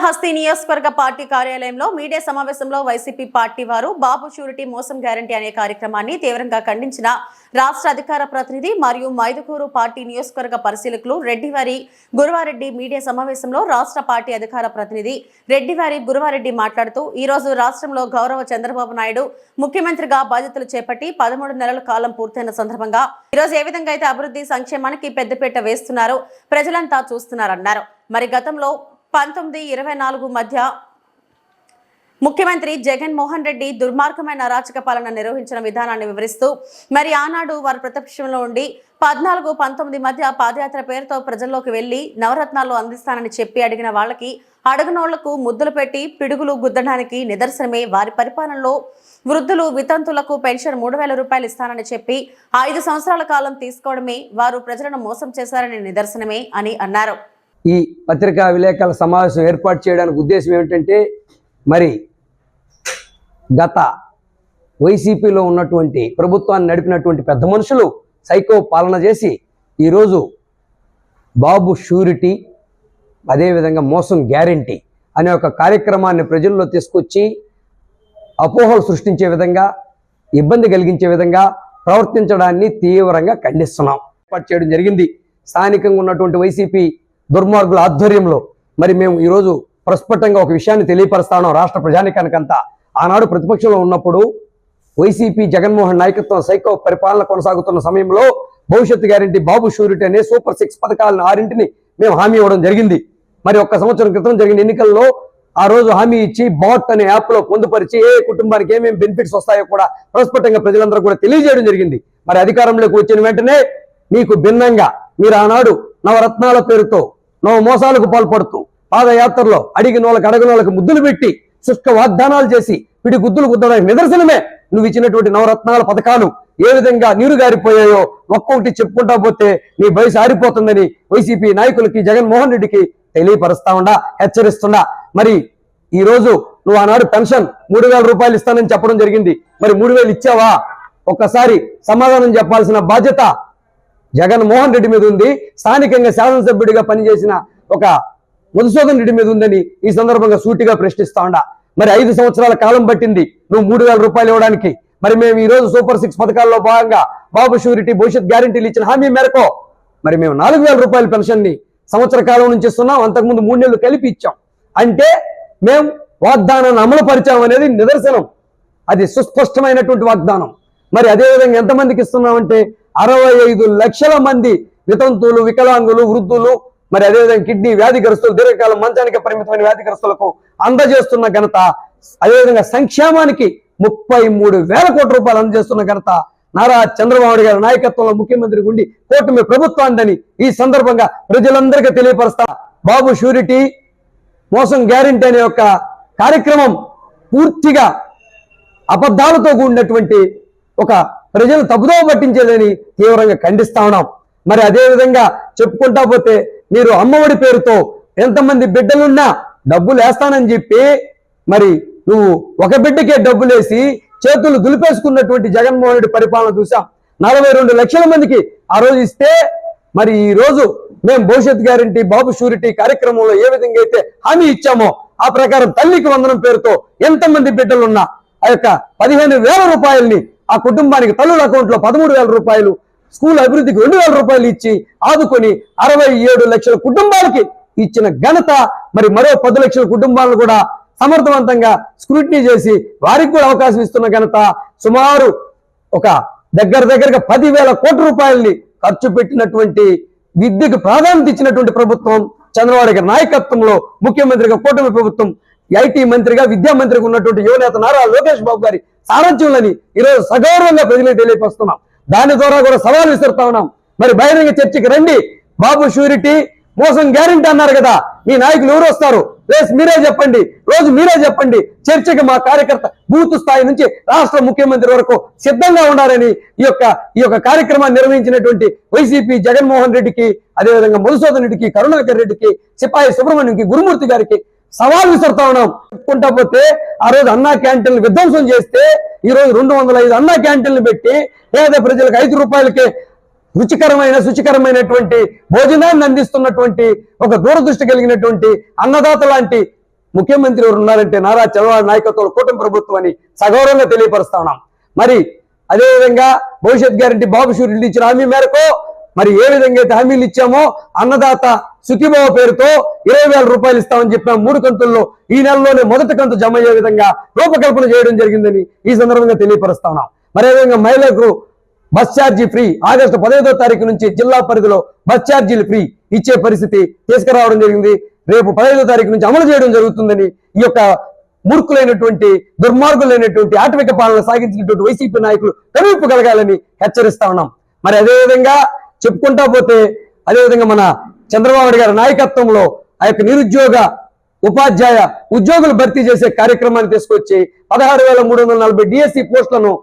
శ్రీకాళహస్తి నియోజకవర్గ పార్టీ కార్యాలయంలో మీడియా సమావేశంలో వైసీపీ పార్టీ వారు బాబు షూరిటీ మోసం గ్యారంటీ అనే కార్యక్రమాన్ని తీవ్రంగా ఖండించిన రాష్ట్ర అధికార ప్రతినిధి మరియు మైదుకూరు పార్టీ నియోజకవర్గ పరిశీలకులు రెడ్డివారి గురువారెడ్డి మీడియా సమావేశంలో రాష్ట్ర పార్టీ అధికార ప్రతినిధి రెడ్డివారి గురువారెడ్డి మాట్లాడుతూ ఈ రోజు రాష్ట్రంలో గౌరవ చంద్రబాబు నాయుడు ముఖ్యమంత్రిగా బాధ్యతలు చేపట్టి 13 నెలల కాలం పూర్తయిన సందర్భంగా ఈ రోజు ఏ విధంగా అయితే అభివృద్ధి సంక్షేమానికి పెద్దపీట వేస్తున్నారో ప్రజలంతా చూస్తున్నారన్నారు. మరి గతంలో 1924 మధ్య ముఖ్యమంత్రి జగన్మోహన్ రెడ్డి దుర్మార్గమైన అరాచక పాలన నిర్వహించిన విధానాన్ని వివరిస్తూ మరి ఆనాడు వారు ప్రతిపక్షంలో ఉండి 14-19 మధ్య పాదయాత్ర పేరుతో ప్రజల్లోకి వెళ్లి నవరత్నాలు అందిస్తానని చెప్పి అడిగిన వాళ్ళకి అడుగునోళ్లకు ముద్దులు పెట్టి పిడుగులు గుద్దడానికి నిదర్శనమే వారి పరిపాలనలో వృద్ధులు వితంతులకు పెన్షన్ 3000 రూపాయలు ఇస్తానని చెప్పి 5 సంవత్సరాల కాలం తీసుకోవడమే వారు ప్రజలను మోసం చేశారనే నిదర్శనమే అని అన్నారు. ఈ పత్రికా విలేకరుల సమావేశం ఏర్పాటు చేయడానికి ఉద్దేశం ఏమిటంటే మరి గత వైసీపీలో ఉన్నటువంటి ప్రభుత్వాన్ని నడిపినటువంటి పెద్ద మనుషులు సైకో పాలన చేసి ఈరోజు బాబు షూరిటీ అదేవిధంగా మోసం గ్యారంటీ అనే ఒక కార్యక్రమాన్ని ప్రజల్లో తీసుకొచ్చి అపోహలు సృష్టించే విధంగా ఇబ్బంది కలిగించే విధంగా ప్రవర్తించడాన్ని తీవ్రంగా ఖండిస్తున్నాం. ఏర్పాటు చేయడం జరిగింది. స్థానికంగా ఉన్నటువంటి వైసీపీ దుర్మార్గుల ఆధ్వర్యంలో మరి మేము ఈరోజు ప్రస్ఫుటంగా ఒక విషయాన్ని తెలియపరుస్తాను రాష్ట్ర ప్రజానికానికంతా. ఆనాడు ప్రతిపక్షంలో ఉన్నప్పుడు వైసీపీ జగన్మోహన్ నాయకత్వం సైకో పరిపాలన కొనసాగుతున్న సమయంలో భవిష్యత్తు గ్యారెంటీ బాబు షూరిటీ అనే సూపర్ 6 పథకాలను 6 మేము హామీ ఇవ్వడం జరిగింది. మరి 1 సంవత్సరం క్రితం జరిగిన ఎన్నికల్లో ఆ రోజు హామీ ఇచ్చి బాట్ అనే యాప్లో పొందుపరిచి ఏ కుటుంబానికి ఏమేమి బెనిఫిట్స్ వస్తాయో కూడా ప్రస్ఫుటంగా ప్రజలందరూ కూడా తెలియజేయడం జరిగింది. మరి అధికారంలోకి వచ్చిన వెంటనే మీకు భిన్నంగా మీరు ఆనాడు నవరత్నాల పేరుతో నవ మోసాలకు పాల్పడుతూ పాదయాత్రలో అడగనోళ్ళకి ముద్దులు పెట్టి శుష్క వాగ్దానాలు చేసి పిడి గుద్దులు గుద్దడానికి నిదర్శనమే నువ్వు ఇచ్చినటువంటి నవరత్నాల పథకాలు ఏ విధంగా నీరుగారిపోయాయో ఒక్కొక్కటి చెప్పుకుంటా పోతే నీ వయసు ఆరిపోతుందని వైసీపీ నాయకులకి జగన్మోహన్ రెడ్డికి తెలియపరుస్తా హెచ్చరిస్తుండా. మరి ఈ రోజు నువ్వు ఆనాడు పెన్షన్ 3000 రూపాయలు ఇస్తానని చెప్పడం జరిగింది. మరి 3000 ఇచ్చావా? ఒక్కసారి సమాధానం చెప్పాల్సిన బాధ్యత జగన్మోహన్ రెడ్డి మీద ఉంది. స్థానికంగా శాసనసభ్యుడిగా పనిచేసిన ఒక మధుసూదన్ రెడ్డి మీద ఉందని ఈ సందర్భంగా సూటిగా ప్రశ్నిస్తా ఉండా. మరి 5 సంవత్సరాల కాలం పట్టింది నువ్వు 3000 రూపాయలు ఇవ్వడానికి. మరి మేము ఈ రోజు సూపర్ 6 పథకాల్లో భాగంగా బాబు షూరిటీ భవిష్యత్ గ్యారెంటీలు ఇచ్చిన హామీ మేరకు మరి మేము 4000 రూపాయల పెన్షన్ ని సంవత్సర కాలం నుంచి ఇస్తున్నాం. అంతకుముందు 3 నెలలు కలిపి ఇచ్చాం. అంటే మేము వాగ్దానాన్ని అమలు పరిచాం అనేది నిదర్శనం. అది సుస్పష్టమైనటువంటి వాగ్దానం. మరి అదేవిధంగా ఎంతమందికి ఇస్తున్నామంటే 65 లక్షల మంది వితంతువులు, వికలాంగులు, వృద్ధులు, మరి అదేవిధంగా కిడ్నీ వ్యాధిగ్రస్తులు, దీర్ఘకాలం మంచానికి పరిమితమైన వ్యాధిగ్రస్తులకు అందజేస్తున్న ఘనత, అదేవిధంగా సంక్షేమానికి 33,000 కోట్ల రూపాయలు అందజేస్తున్న ఘనత నారా చంద్రబాబు గారి నాయకత్వంలో ముఖ్యమంత్రి ఉండి కూటమి ప్రభుత్వాన్ని ఈ సందర్భంగా ప్రజలందరికీ తెలియపరుస్తా. బాబు షూరిటీ మోసం గ్యారెంటీ అనే ఒక కార్యక్రమం పూర్తిగా అబద్ధాలతో కూడినటువంటి ఒక ప్రజలు తప్పుదోవ పట్టించేదని తీవ్రంగా ఖండిస్తా ఉన్నాం. మరి అదేవిధంగా చెప్పుకుంటా పోతే మీరు అమ్మఒడి పేరుతో ఎంతమంది బిడ్డలున్నా డబ్బులు వేస్తానని చెప్పి మరి నువ్వు ఒక బిడ్డకే డబ్బులేసి చేతులు దులిపేసుకున్నటువంటి జగన్మోహన్ రెడ్డి పరిపాలన చూసాం. 42 లక్షల మందికి ఆ రోజు ఇస్తే మరి ఈ రోజు మేము భవిష్యత్ గ్యారెంటీ బాబు షూరిటీ కార్యక్రమంలో ఏ విధంగా అయితే హామీ ఇచ్చామో ఆ ప్రకారం తల్లికి వందనం పేరుతో ఎంతమంది బిడ్డలున్నా ఆ యొక్క 15,000 రూపాయల్ని ఆ కుటుంబానికి తల్లుల అకౌంట్లో 13,000 రూపాయలు, స్కూల్ అభివృద్ధికి 2,000 రూపాయలు ఇచ్చి ఆదుకొని 67 లక్షల కుటుంబాలకి ఇచ్చిన ఘనత, మరి మరో 10 లక్షల కుటుంబాలను కూడా సమర్థవంతంగా స్క్రూటినీ చేసి వారికి కూడా అవకాశం ఇస్తున్న ఘనత, సుమారు ఒక దగ్గరగా 10,000 కోట్ల రూపాయలని ఖర్చు పెట్టినటువంటి విద్యకు ప్రాధాన్యత ఇచ్చినటువంటి ప్రభుత్వం చంద్రబాబు గారి నాయకత్వంలో ముఖ్యమంత్రిగా కూటమి ప్రభుత్వం, ఐటీ మంత్రిగా విద్యా మంత్రిగా ఉన్నటువంటి యువనేత నారా లోకేష్ బాబు గారి సారథ్యంలోని ఈరోజు సగౌరవంగా ప్రజలకు తెలియపరుస్తున్నాం. దాని ద్వారా కూడా సవాల్ విసురుతా ఉన్నాం. మరి బహిరంగ చర్చకి రండి. బాబు షూరిటీ మోసం గ్యారెంటీ అన్నారు కదా, మీ నాయకులు ఎవరు వస్తారు? ప్లేస్ మీరే చెప్పండి, రోజు మీరే చెప్పండి. చర్చకి మా కార్యకర్త బూత్ స్థాయి నుంచి రాష్ట్ర ముఖ్యమంత్రి వరకు సిద్ధంగా ఉండాలని ఈ యొక్క కార్యక్రమాన్ని నిర్వహించినటువంటి వైసీపీ జగన్మోహన్ రెడ్డికి, అదేవిధంగా మధుసూదన్ రెడ్డికి, కరుణాకర్ రెడ్డికి, సిపాయి సుబ్రహ్మణ్యంకి, గురుమూర్తి గారికి సవాల్ విసురుతా ఉన్నాం. చెప్పుకుంటా పోతే ఆ రోజు అన్నా క్యాంటీన్లు విధ్వంసం చేస్తే ఈ రోజు 205 అన్నా క్యాంటీన్లు పెట్టి పేద ప్రజలకు 5 రూపాయలకే శుచికరమైనటువంటి భోజనాన్ని అందిస్తున్నటువంటి ఒక దూరదృష్టి కలిగినటువంటి అన్నదాత లాంటి ముఖ్యమంత్రి ఎవరు ఉన్నారంటే నారా చంద్రబాబు నాయకత్వంలో కూటమి ప్రభుత్వం అని సగౌరవంగా తెలియపరుస్తా ఉన్నాం. మరి అదేవిధంగా భవిష్యత్ గ్యారంటీ బాబు షూరిటీ ఇచ్చిన హామీ మేరకు మరి ఏ విధంగా అయితే హామీలు ఇచ్చామో అన్నదాత సుఖీభావ పేరుతో 20,000 రూపాయలు ఇస్తామని చెప్పిన 3 కంతుల్లో ఈ నెలలోనే మొదటి కంతు జమ అయ్యే విధంగా రూపకల్పన చేయడం జరిగిందని ఈ సందర్భంగా తెలియపరుస్తా ఉన్నాం. మరి అదేవిధంగా మహిళలకు బస్ ఛార్జీ ఫ్రీ ఆగస్టు 15వ తారీఖు నుంచి జిల్లా పరిధిలో బస్ ఛార్జీలు ఫ్రీ ఇచ్చే పరిస్థితి తీసుకురావడం జరిగింది. రేపు 15వ తారీఖు నుంచి అమలు చేయడం జరుగుతుందని ఈ యొక్క మూర్ఖులైనటువంటి దుర్మార్గులైనటువంటి ఆటవిక పాలన సాగించినటువంటి వైసీపీ నాయకులు కనువిప్పు కలగాలని హెచ్చరిస్తా ఉన్నాం. మరి అదేవిధంగా చెప్పుకుంటా పోతే అదేవిధంగా మన చంద్రబాబు నాయుడు గారి నాయకత్వంలో ఆ యొక్క నిరుద్యోగ ఉపాధ్యాయ ఉద్యోగులు భర్తీ చేసే కార్యక్రమాన్ని తీసుకొచ్చి 16,340 డిఎస్సి పోస్టులను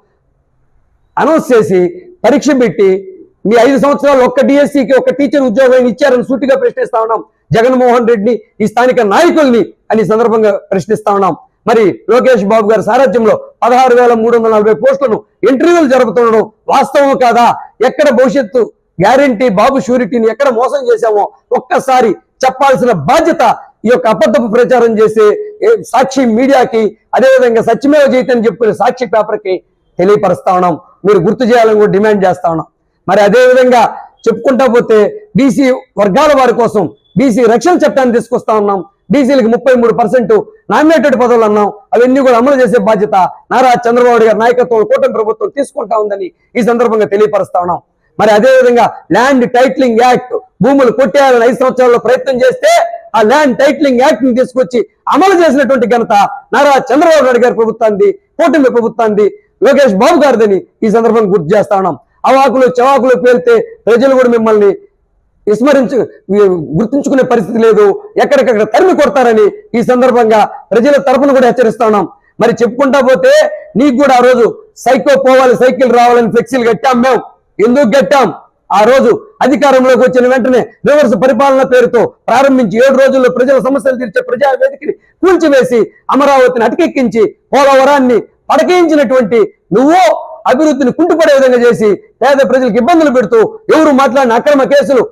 అనౌన్స్ చేసి పరీక్ష పెట్టి మీ 5 సంవత్సరాలు ఒక్క డిఎస్సికి ఒక టీచర్ ఉద్యోగం ఇచ్చారని సూటిగా ప్రశ్నిస్తా ఉన్నాం. జగన్మోహన్ రెడ్డిని ఈ స్థానిక నాయకుల్ని అని సందర్భంగా ప్రశ్నిస్తా ఉన్నాం. మరి లోకేష్ బాబు గారి సారథ్యంలో 16,340 పోస్టులను ఇంటర్వ్యూలు జరుపుతుండడం వాస్తవం కాదా? ఎక్కడ భవిష్యత్తు గ్యారంటీ బాబు షూరిటీని ఎక్కడ మోసం చేశామో ఒక్కసారి చెప్పాల్సిన బాధ్యత ఈ యొక్క అబద్ధపు ప్రచారం చేసే సాక్షి మీడియాకి అదేవిధంగా సత్యమేవ జయతని చెప్పుకునే సాక్షి పేపర్కి తెలియపరుస్తా ఉన్నాం. మీరు గుర్తు చేయాలని కూడా డిమాండ్ చేస్తా ఉన్నాం. మరి అదేవిధంగా చెప్పుకుంటా పోతే బీసీ వర్గాల వారి కోసం బీసీ రక్షణ చట్టాన్ని తీసుకొస్తా ఉన్నాం. బీసీలకు 33% నామినేటెడ్ పదవులు అన్నాం. అవన్నీ కూడా అమలు చేసే బాధ్యత నారా చంద్రబాబు గారి నాయకత్వంలో కూటమి ప్రభుత్వం తీసుకుంటా ఉందని ఈ సందర్భంగా తెలియపరుస్తా ఉన్నాం. మరి అదేవిధంగా ల్యాండ్ టైటిలింగ్ యాక్ట్ భూములు కొట్టేయాలని 5 సంవత్సరాల్లో ప్రయత్నం చేస్తే ఆ ల్యాండ్ టైటిలింగ్ యాక్ట్ ని తీసుకొచ్చి అమలు చేసినటువంటి ఘనత నారా చంద్రబాబు నాయుడు గారి ప్రభుత్వాన్ని కూటమి ప్రభుత్వాన్ని లోకేష్ బాబు గారిదని ఈ సందర్భంగా గుర్తు చేస్తా ఉన్నాం. అవాకులు చవాకులు పేలితే ప్రజలు కూడా మిమ్మల్ని గుర్తుంచుకునే పరిస్థితి లేదు, ఎక్కడికక్కడ తరిమి కొడతారని ఈ సందర్భంగా ప్రజల తరపున కూడా హెచ్చరిస్తా ఉన్నాం. మరి చెప్పుకుంటా పోతే నీకు కూడా ఆ రోజు సైకో పోవాలి సైకిల్ రావాలని ఫ్లెక్సీలు కట్టాం. మేము ఎందుకు కట్టాం? ఆ రోజు అధికారంలోకి వచ్చిన వెంటనే రివర్స్ పరిపాలన పేరుతో ప్రారంభించి 7 రోజుల్లో ప్రజల సమస్యలు తీర్చే ప్రజావేదికని కూల్చివేసి అమరావతిని అటకెక్కించి పోలవరాన్ని పడకేయించినటువంటి నువ్వు అభివృద్ధిని కుంటుపడే విధంగా చేసి పేద ప్రజలకు ఇబ్బందులు పెడుతూ ఎవరు మాట్లాడిన అక్రమ కేసులు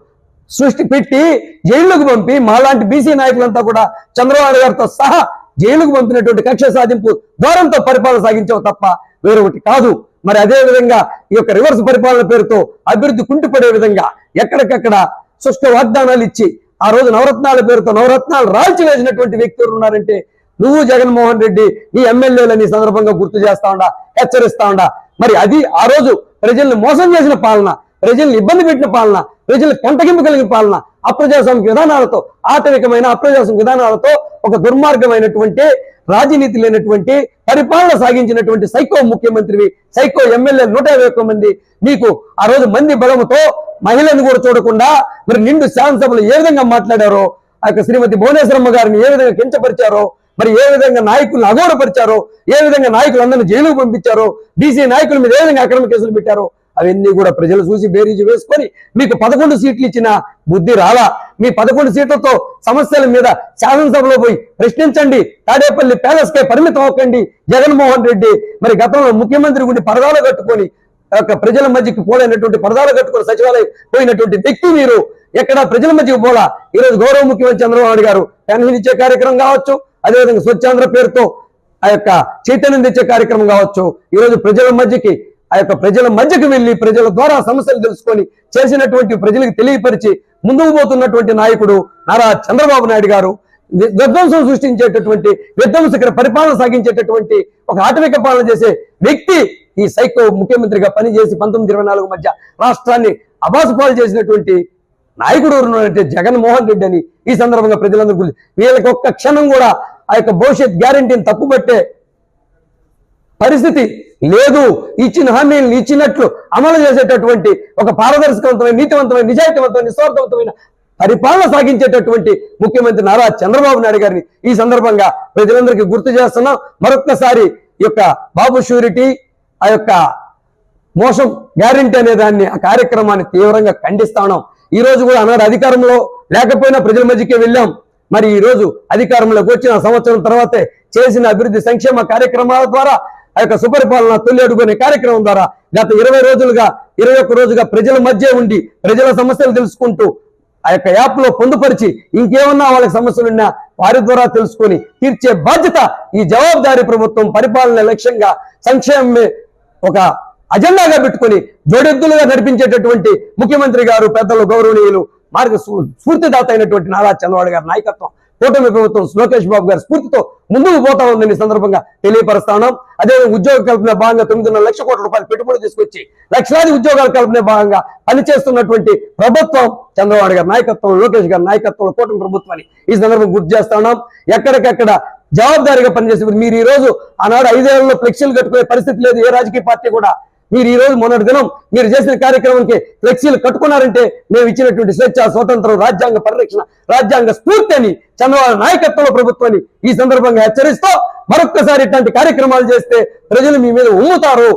సృష్టి పెట్టి జైళ్లకు పంపి మాలాంటి బీసీ నాయకులంతా కూడా చంద్రబాబు గారితో సహా జైలుకు పంపినటువంటి కక్ష సాధింపు ద్వారంతో పరిపాలన సాగించావు తప్ప వేరొకటి కాదు. మరి అదే విధంగా ఈ యొక్క రివర్స్ పరిపాలన పేరుతో అభివృద్ధి కుంటుపడే విధంగా ఎక్కడికక్కడ సుష్ట వాగ్దానాలు ఇచ్చి ఆ రోజు నవరత్నాల పేరుతో నవరత్నాలు రాల్చి వేసినటువంటి వ్యక్తులు ఉన్నారంటే నువ్వు జగన్మోహన్ రెడ్డి నీ ఎమ్మెల్యేలని సందర్భంగా గుర్తు చేస్తా ఉండా, హెచ్చరిస్తా ఉండా. మరి అది ఆ రోజు ప్రజల్ని మోసం చేసిన పాలన, ప్రజల్ని ఇబ్బంది పెట్టిన పాలన, ప్రజలు కంటగింపు కలిగిన పాలన, అప్రజాస్వామిక విధానాలతో ఆటవికమైన అప్రజాస్వామిక విధానాలతో ఒక దుర్మార్గమైనటువంటి రాజనీతి లేనటువంటి పరిపాలన సాగించినటువంటి సైకో ముఖ్యమంత్రివి, సైకో ఎమ్మెల్యే 151 మంది మీకు ఆ రోజు మంది బలముతో మహిళను కూడా చూడకుండా మరి నిండు శాసనసభలో ఏ విధంగా మాట్లాడారో, ఆ యొక్క శ్రీమతి భువనేశ్వరమ్మ గారిని ఏ విధంగా కించపరిచారో, మరి ఏ విధంగా నాయకులను అగౌరవపరిచారో, ఏ విధంగా నాయకులందరినీ జైలుకు పంపించారో, బీసీ నాయకుల మీద ఏ విధంగా అక్రమ కేసులు పెట్టారో అవన్నీ కూడా ప్రజలు చూసి బేరీజు వేసుకొని మీకు 11 సీట్లు ఇచ్చిన బుద్ధి రాలా. మీ 11 సీట్లతో సమస్యల మీద శాసనసభలో పోయి ప్రశ్నించండి. తాడేపల్లి ప్యాలెస్కే పరిమితం అవ్వకండి. జగన్మోహన్ రెడ్డి మరి గతంలో ముఖ్యమంత్రి గుండి పరదాలు కట్టుకొని ప్రజల మధ్యకి పోలేనటువంటి పరదాలు కట్టుకొని సచివాలయం పోయినటువంటి వ్యక్తి మీరు ఎక్కడ ప్రజల మధ్యకి పోలా. ఈరోజు గౌరవ ముఖ్యమంత్రి చంద్రబాబు నాయుడు గారు పెన్షన్ ఇచ్చే కార్యక్రమం కావచ్చు, అదేవిధంగా స్వచ్ఛాంధ్ర పేరుతో ఆ యొక్క చైతన్యం తెచ్చే కార్యక్రమం కావచ్చు, ఈరోజు ప్రజల మధ్యకి వెళ్ళి ప్రజల ద్వారా సమస్యలు తెలుసుకొని చేసినటువంటి ప్రజలకు తెలియపరిచి ముందుకు పోతున్నటువంటి నాయకుడు నారా చంద్రబాబు నాయుడు గారు విధ్వంసం సృష్టించేటటువంటి విధ్వంసకర పరిపాలన సాగించేటటువంటి ఒక ఆటవిక పాలన చేసే వ్యక్తి ఈ సైకో ముఖ్యమంత్రిగా పనిచేసి 1924 మధ్య రాష్ట్రాన్ని అబాసుపాలు చేసినటువంటి నాయకుడు అంటే జగన్మోహన్ రెడ్డి అని ఈ సందర్భంగా ప్రజలందరూ గురించి వీళ్ళకి ఒక్క క్షణం కూడా ఆ యొక్క భవిష్యత్ గ్యారంటీని తప్పుపట్టే పరిస్థితి లేదు. ఇచ్చిన హామీలను ఇచ్చినట్లు అమలు చేసేటటువంటి ఒక పారదర్శకవంతమైన నీతివంతమైన నిజాయితీవంతమైన నిస్వార్థవంతమైన పరిపాలన సాగించేటటువంటి ముఖ్యమంత్రి నారా చంద్రబాబు నాయుడు గారిని ఈ సందర్భంగా ప్రజలందరికీ గుర్తు చేస్తున్నాం. మరొక్కసారి ఈ యొక్క బాబు షూరిటీ ఆ యొక్క మోసం గ్యారంటీ అనే దాన్ని ఆ కార్యక్రమాన్ని తీవ్రంగా ఖండిస్తా ఉన్నాం. ఈ రోజు కూడా అన్నాడు అధికారంలో లేకపోయినా ప్రజల మధ్యకే వెళ్ళాం. మరి ఈ రోజు అధికారంలోకి వచ్చిన సంవత్సరం తర్వాతే చేసిన అభివృద్ధి సంక్షేమ కార్యక్రమాల ద్వారా ఆ యొక్క సుపరిపాలన తొలి అడుగునే కార్యక్రమం ద్వారా గత 21 రోజుగా ప్రజల మధ్య ఉండి ప్రజల సమస్యలు తెలుసుకుంటూ ఆ యొక్క యాప్ లో పొందుపరిచి ఇంకేమన్నా వాళ్ళకి సమస్యలున్నా వారి ద్వారా తెలుసుకొని తీర్చే బాధ్యత ఈ జవాబుదారీ ప్రభుత్వం పరిపాలన లక్ష్యంగా సంక్షేమమే ఒక అజెండాగా పెట్టుకొని జోడెద్దులుగా నడిపించేటటువంటి ముఖ్యమంత్రి గారు పెద్దలు గౌరవనీయులు మార్గ స్ఫూర్తిదాత అయినటువంటి నారా చంద్రబాబు గారి నాయకత్వం కూటమి ప్రభుత్వం లోకేష్ బాబు గారి స్ఫూర్తితో ముందుకు పోతా ఉందని సందర్భంగా తెలియపరుస్తా ఉన్నాం. అదే ఉద్యోగ కల్పన భాగంగా 9.5 లక్షల కోట్ల రూపాయలు పెట్టుబడి తీసుకొచ్చి లక్షలాది ఉద్యోగాల కల్పన భాగంగా పనిచేస్తున్నటువంటి ప్రభుత్వం చంద్రబాబు గారి నాయకత్వం లోకేష్ గారి నాయకత్వంలో కూటమి ప్రభుత్వాన్ని ఈ సందర్భంగా గుర్తు చేస్తా ఉన్నాం. ఎక్కడికక్కడ జవాబుదారీగా పనిచేసే మీరు ఈ రోజు ఆనాడు 5 ఏళ్లలో ఫ్లెక్సీలు కట్టుకునే పరిస్థితి లేదు ఏ రాజకీయ పార్టీ కూడా. మీరు ఈ రోజు మొన్నటి దినం మీరు చేసిన కార్యక్రమానికి ఫ్లెక్సీలు కట్టుకున్నారంటే మేము ఇచ్చినటువంటి స్వేచ్ఛ స్వతంత్రం రాజ్యాంగ పరిరక్షణ రాజ్యాంగ స్ఫూర్తి అని చంద్రబాబు నాయకత్వంలో ప్రభుత్వాన్ని ఈ సందర్భంగా హెచ్చరిస్తూ మరొక్కసారి ఇట్లాంటి కార్యక్రమాలు చేస్తే ప్రజలు మీ మీద ఉమ్ముతారు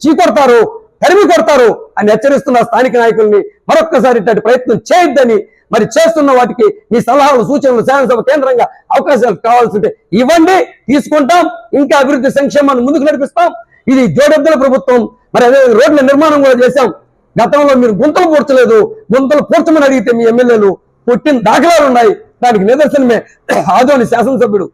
చీకొడతారు తరిమి కొడతారు అని హెచ్చరిస్తున్న స్థానిక నాయకుల్ని మరొక్కసారి ఇట్లాంటి ప్రయత్నం చేయొద్దని మరి చేస్తున్న వాటికి మీ సలహాలు సూచనలు శాసనసభ కేంద్రంగా అవకాశాలు కావాల్సింటే ఇవ్వండి తీసుకుంటాం ఇంకా అభివృద్ధి సంక్షేమాన్ని ముందుకు నడిపిస్తాం. ఇది జోడెద్దుల ప్రభుత్వం. మరి అదే రోడ్ల నిర్మాణం కూడా చేశాం. గతంలో మీరు గుంతలు పూడ్చలేదు గుంతలు పూడ్చమని అడిగితే మీ ఎమ్మెల్యేలు పుట్టిన దాఖలాలు ఉన్నాయి. దానికి నిదర్శనమే ఆదోని శాసనసభ్యుడు.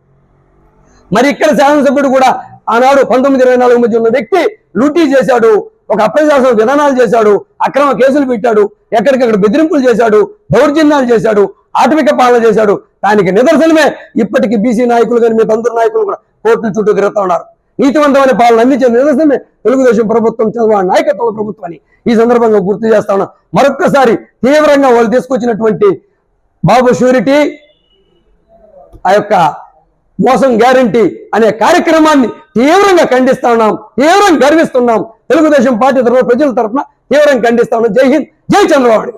మరి ఇక్కడ శాసనసభ్యుడు కూడా ఆనాడు 1924 మధ్య ఉన్న వ్యక్తి లూటీ చేశాడు ఒక అప్రజాస్వామ్య విధానాలు చేశాడు అక్రమ కేసులు పెట్టాడు ఎక్కడికక్కడ బెదిరింపులు చేశాడు దౌర్జన్యాలు చేశాడు ఆటవిక పాలన చేశాడు. దానికి నిదర్శనమే ఇప్పటికీ బీసీ నాయకులు కానీ మీ అందరు నాయకులు కూడా కోర్టుల చుట్టూ తిరుగుతూ ఉన్నారు. నీతివంతమైన పాలన అందించే నిదర్శనమే తెలుగుదేశం ప్రభుత్వం చంద్రబాబు నాయకత్వం ప్రభుత్వాన్ని ఈ సందర్భంగా గుర్తు చేస్తా ఉన్నాం. మరొక్కసారి తీవ్రంగా వాళ్ళు తీసుకొచ్చినటువంటి బాబు షూరిటీ ఆ యొక్క మోసం గ్యారంటీ అనే కార్యక్రమాన్ని తీవ్రంగా ఖండిస్తా ఉన్నాం తీవ్రంగా గర్విస్తున్నాం. తెలుగుదేశం పార్టీ తరఫున ప్రజల తరఫున తీవ్రంగా ఖండిస్తా ఉన్నాం. జై హింద్ జై చంద్రబాబు.